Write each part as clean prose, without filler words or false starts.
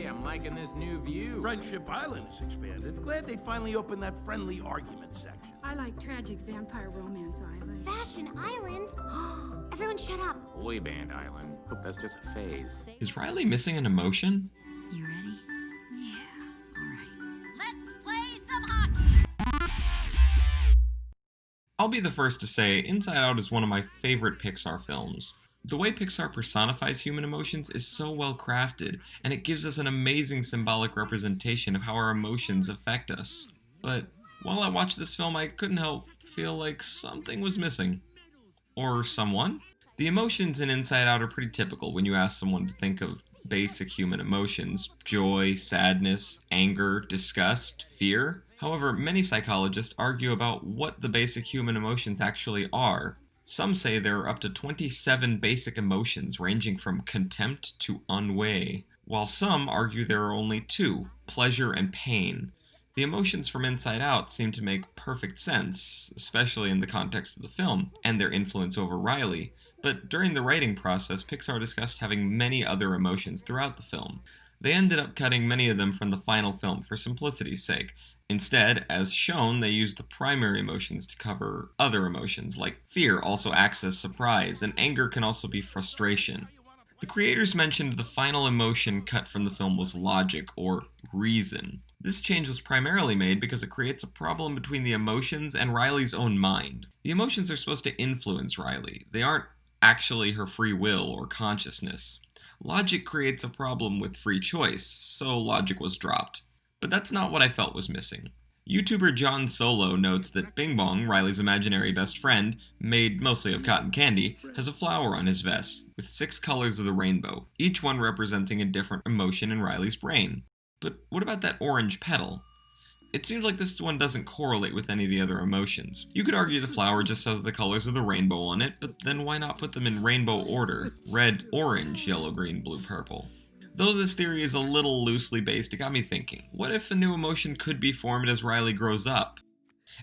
I'm liking this new view. Friendship Island is expanded. Glad they finally opened that friendly argument section. I like tragic vampire romance island. Fashion Island? Everyone shut up. Boy band island. Hope that's just a phase. Is Riley missing an emotion? You ready? Yeah. All right. Let's play some hockey. I'll be the first to say Inside Out is one of my favorite Pixar films. The way Pixar personifies human emotions is so well crafted, and it gives us an amazing symbolic representation of how our emotions affect us. But while I watched this film, I couldn't help feel like something was missing. Or someone? The emotions in Inside Out are pretty typical when you ask someone to think of basic human emotions: joy, sadness, anger, disgust, fear. However, many psychologists argue about what the basic human emotions actually are. Some say there are up to 27 basic emotions ranging from contempt to ennui, while some argue there are only 2, pleasure and pain. The emotions from Inside Out seem to make perfect sense, especially in the context of the film, and their influence over Riley, but during the writing process, Pixar discussed having many other emotions throughout the film. They ended up cutting many of them from the final film for simplicity's sake. Instead, as shown, they used the primary emotions to cover other emotions, like fear also acts as surprise, and anger can also be frustration. The creators mentioned the final emotion cut from the film was logic, or reason. This change was primarily made because it creates a problem between the emotions and Riley's own mind. The emotions are supposed to influence Riley. They aren't actually her free will or consciousness. Logic creates a problem with free choice, so logic was dropped. But that's not what I felt was missing. YouTuber John Solo notes that Bing Bong, Riley's imaginary best friend, made mostly of cotton candy, has a flower on his vest, with 6 colors of the rainbow, each one representing a different emotion in Riley's brain. But what about that orange petal? It seems like this one doesn't correlate with any of the other emotions. You could argue the flower just has the colors of the rainbow on it, but then why not put them in rainbow order? Red, orange, yellow, green, blue, purple. Though this theory is a little loosely based, it got me thinking, what if a new emotion could be formed as Riley grows up?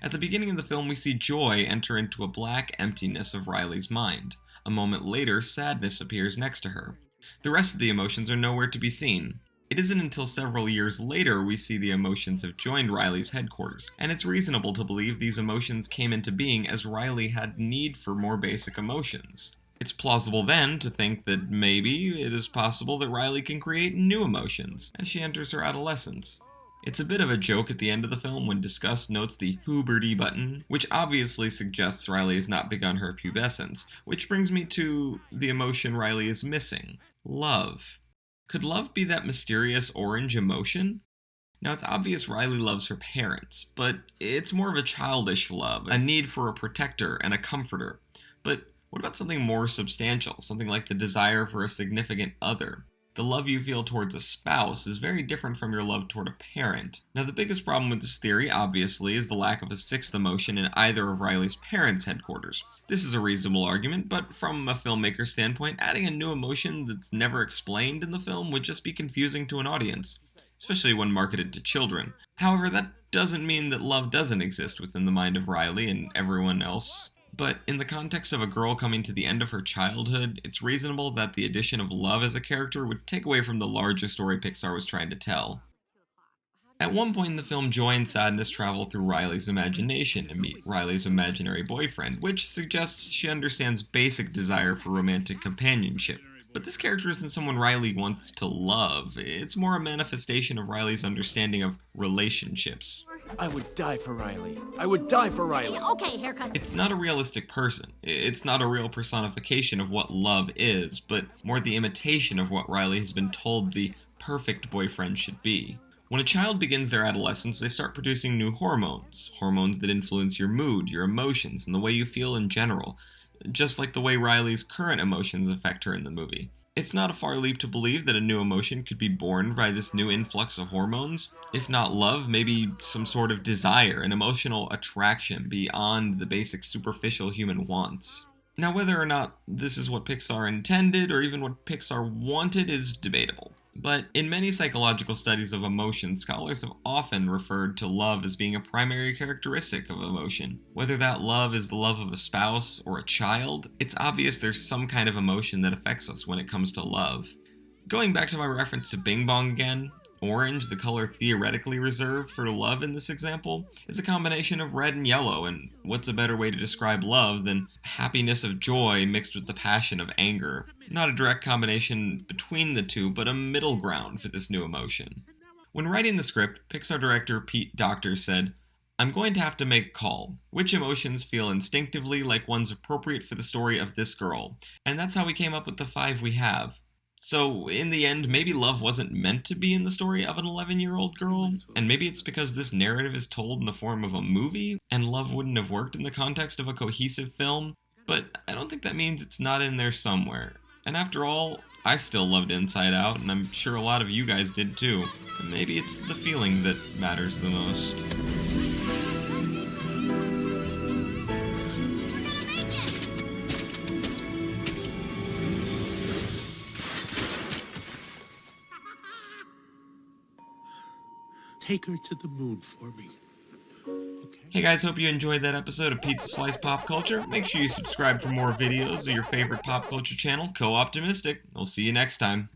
At the beginning of the film, we see joy enter into a black emptiness of Riley's mind. A moment later, sadness appears next to her. The rest of the emotions are nowhere to be seen. It isn't until several years later we see the emotions have joined Riley's headquarters, and it's reasonable to believe these emotions came into being as Riley had need for more basic emotions. It's plausible then to think that maybe it is possible that Riley can create new emotions as she enters her adolescence. It's a bit of a joke at the end of the film when Disgust notes the puberty button, which obviously suggests Riley has not begun her pubescence, which brings me to the emotion Riley is missing: love. Could love be that mysterious orange emotion? Now, it's obvious Riley loves her parents, but it's more of a childish love, a need for a protector and a comforter. But what about something more substantial, something like the desire for a significant other? The love you feel towards a spouse is very different from your love toward a parent. Now, the biggest problem with this theory, obviously, is the lack of a 6th emotion in either of Riley's parents' headquarters. This is a reasonable argument, but from a filmmaker's standpoint, adding a new emotion that's never explained in the film would just be confusing to an audience, especially when marketed to children. However, that doesn't mean that love doesn't exist within the mind of Riley and everyone else. But in the context of a girl coming to the end of her childhood, it's reasonable that the addition of love as a character would take away from the larger story Pixar was trying to tell. At one point in the film, joy and sadness travel through Riley's imagination and meet Riley's imaginary boyfriend, which suggests she understands basic desire for romantic companionship. But this character isn't someone Riley wants to love. It's more a manifestation of Riley's understanding of relationships. I would die for Riley. I would die for Riley. Okay, haircut. It's not a realistic person. It's not a real personification of what love is, but more the imitation of what Riley has been told the perfect boyfriend should be. When a child begins their adolescence, they start producing new hormones that influence your mood, your emotions, and the way you feel in general, just like the way Riley's current emotions affect her in the movie. It's not a far leap to believe that a new emotion could be born by this new influx of hormones. If not love, maybe some sort of desire, an emotional attraction beyond the basic superficial human wants. Now, whether or not this is what Pixar intended or even what Pixar wanted is debatable. But in many psychological studies of emotion, scholars have often referred to love as being a primary characteristic of emotion. Whether that love is the love of a spouse or a child, it's obvious there's some kind of emotion that affects us when it comes to love. Going back to my reference to Bing Bong again, orange, the color theoretically reserved for love in this example, is a combination of red and yellow, and what's a better way to describe love than happiness of joy mixed with the passion of anger? Not a direct combination between the two, but a middle ground for this new emotion. When writing the script, Pixar director Pete Docter said, "I'm going to have to make a call. Which emotions feel instinctively like one's appropriate for the story of this girl?" And that's how we came up with the 5 we have. So, in the end, maybe love wasn't meant to be in the story of an 11-year-old girl, and maybe it's because this narrative is told in the form of a movie, and love wouldn't have worked in the context of a cohesive film, but I don't think that means it's not in there somewhere. And after all, I still loved Inside Out, and I'm sure a lot of you guys did too. And maybe it's the feeling that matters the most. Take her to the moon for me. Okay? Hey guys, hope you enjoyed that episode of Pizza Slice Pop Culture. Make sure you subscribe for more videos of your favorite pop culture channel, Co-Optimistic. We'll see you next time.